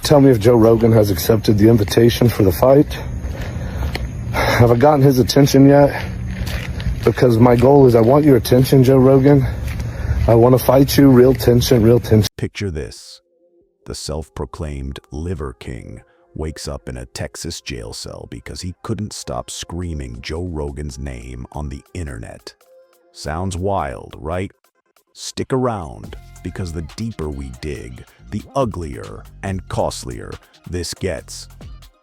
Tell me if Joe Rogan has accepted the invitation for the fight. Have I gotten his attention yet? Because my goal is I want your attention, Joe Rogan. I want to fight you, real tension, real tension. Picture this. The self-proclaimed Liver King wakes up in a Texas jail cell because he couldn't stop screaming Joe Rogan's name on the internet. Sounds wild, right? Stick around, because the deeper we dig, the uglier and costlier this gets.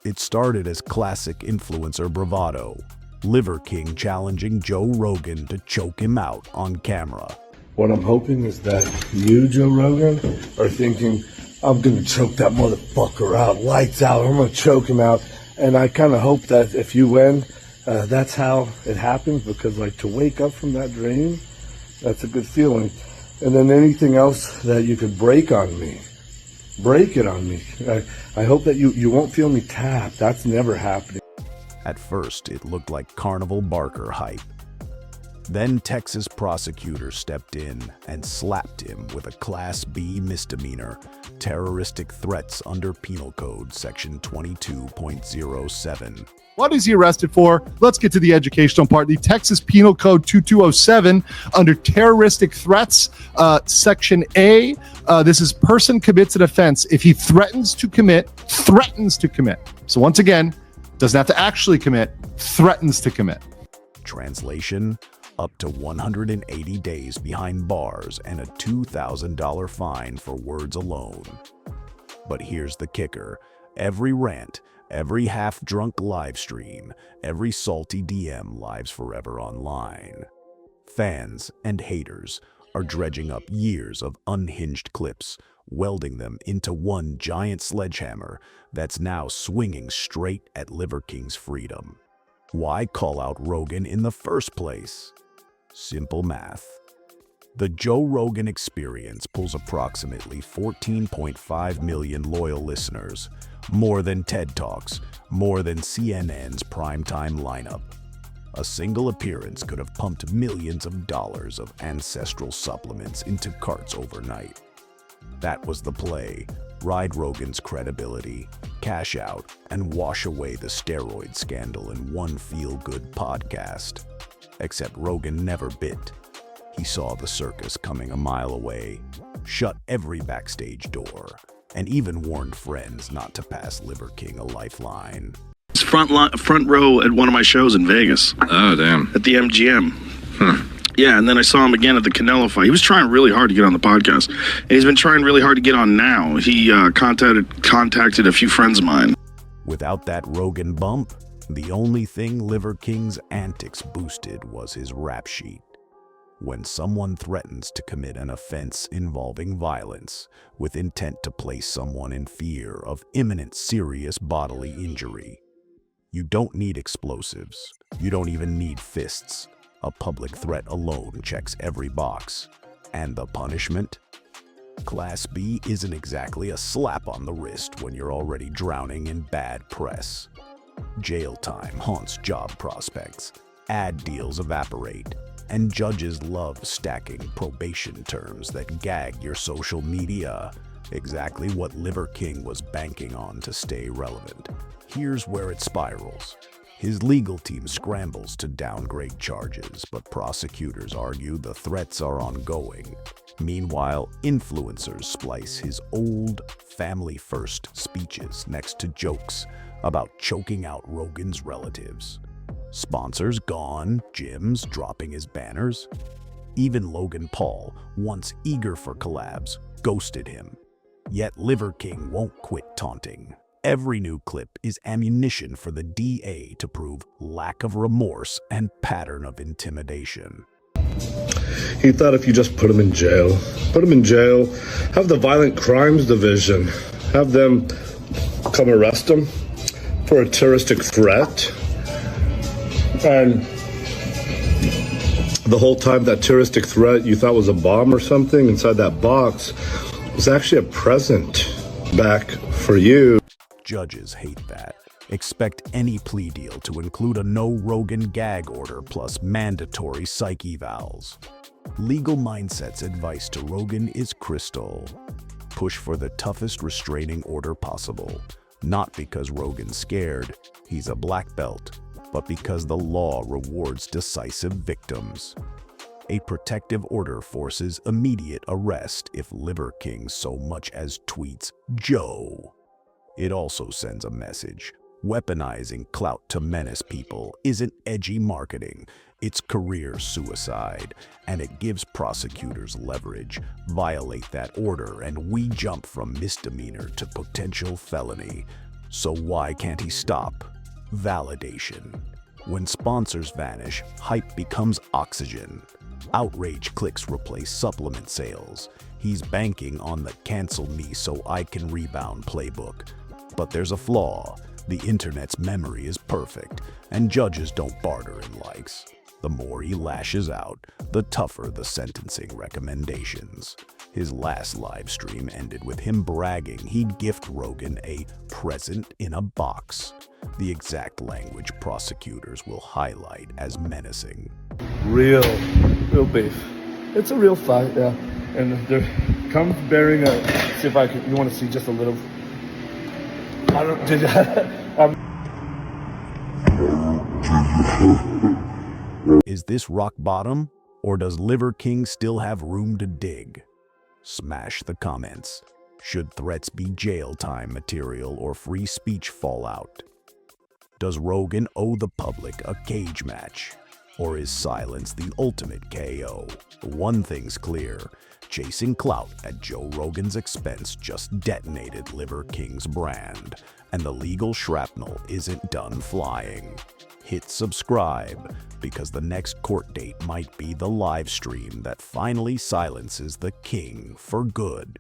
It started as classic influencer bravado, Liver King challenging Joe Rogan to choke him out on camera. What I'm hoping is that you, Joe Rogan, are thinking, I'm going to choke that motherfucker out, lights out, I'm going to choke him out. And I kind of hope that if you win, that's how it happens, because like to wake up from that dream, that's a good feeling. And then anything else that you could break on me, break it on me. I hope that you won't feel me tap. That's never happening. At first, it looked like carnival-barker hype. Then Texas prosecutors stepped in and slapped him with a Class B misdemeanor, terroristic threats under Penal Code, Section 22.07. What is he arrested for? Let's get to the educational part. The Texas Penal Code 2207 under terroristic threats, Section A. This is person commits an offense if he threatens to commit. So once again, doesn't have to actually commit, threatens to commit. Translation: up to 180 days behind bars and a $2,000 fine for words alone. But here's the kicker. Every rant, every half-drunk live stream, every salty DM lives forever online. Fans and haters are dredging up years of unhinged clips, welding them into one giant sledgehammer that's now swinging straight at Liver King's freedom. Why call out Rogan in the first place? Simple math. The Joe Rogan Experience pulls approximately 14.5 million loyal listeners, more than TED Talks, more than CNN's primetime lineup. A single appearance could have pumped millions of dollars of ancestral supplements into carts overnight. That was the play. Ride Rogan's credibility, cash out, and wash away the steroid scandal in one feel-good podcast. Except Rogan never bit. He saw the circus coming a mile away, shut every backstage door, and even warned friends not to pass Liver King a lifeline. Front row at one of my shows in Vegas. Oh, damn. At the MGM. Huh. Yeah, and then I saw him again at the Canelo fight. He was trying really hard to get on the podcast, and he's been trying really hard to get on now. He contacted a few friends of mine. Without that Rogan bump, the only thing Liver King's antics boosted was his rap sheet. When someone threatens to commit an offense involving violence with intent to place someone in fear of imminent serious bodily injury, you don't need explosives. You don't even need fists. A public threat alone checks every box. And the punishment? Class B isn't exactly a slap on the wrist when you're already drowning in bad press. Jail time haunts job prospects, ad deals evaporate, and judges love stacking probation terms that gag your social media. Exactly what Liver King was banking on to stay relevant. Here's where it spirals. His legal team scrambles to downgrade charges, but prosecutors argue the threats are ongoing. Meanwhile, influencers splice his old family-first speeches next to jokes about choking out Rogan's relatives. Sponsors gone, gyms dropping his banners. Even Logan Paul, once eager for collabs, ghosted him. Yet Liver King won't quit taunting. Every new clip is ammunition for the DA to prove lack of remorse and pattern of intimidation. He thought if you just put him in jail, have the Violent Crimes Division, have them come arrest him for a terroristic threat. And the whole time that terroristic threat you thought was a bomb or something inside that box was actually a present back for you. Judges hate that. Expect any plea deal to include a no Rogan gag order plus mandatory psych evals. Legal Mindset's advice to Rogan is crystal. push for the toughest restraining order possible. Not because Rogan's scared, he's a black belt, but because the law rewards decisive victims. A protective order forces immediate arrest if Liver King so much as tweets Joe. It also sends a message. Weaponizing clout to menace people isn't edgy marketing, it's career suicide, and it gives prosecutors leverage. Violate that order and we jump from misdemeanor to potential felony. So why can't he stop? Validation. When sponsors vanish, hype becomes oxygen. Outrage clicks replace supplement sales. He's banking on the cancel me so I can rebound playbook. But there's a flaw. The internet's memory is perfect, and judges don't barter in likes. The more he lashes out, the tougher the sentencing recommendations. His last live stream ended with him bragging he'd gift Rogan a present in a box, the exact language prosecutors will highlight as menacing. Real beef. It's a real fight, yeah. And they're come bearing a. See if I can. You want to see just a little. I don't. Did Is this rock bottom, or does Liver King still have room to dig? Smash the comments. Should threats be jail time material or free speech fallout? Does Rogan owe the public a cage match? Or is silence the ultimate KO? One thing's clear. Chasing clout at Joe Rogan's expense just detonated Liver King's brand, and the legal shrapnel isn't done flying. Hit subscribe, because the next court date might be the live stream that finally silences the king for good.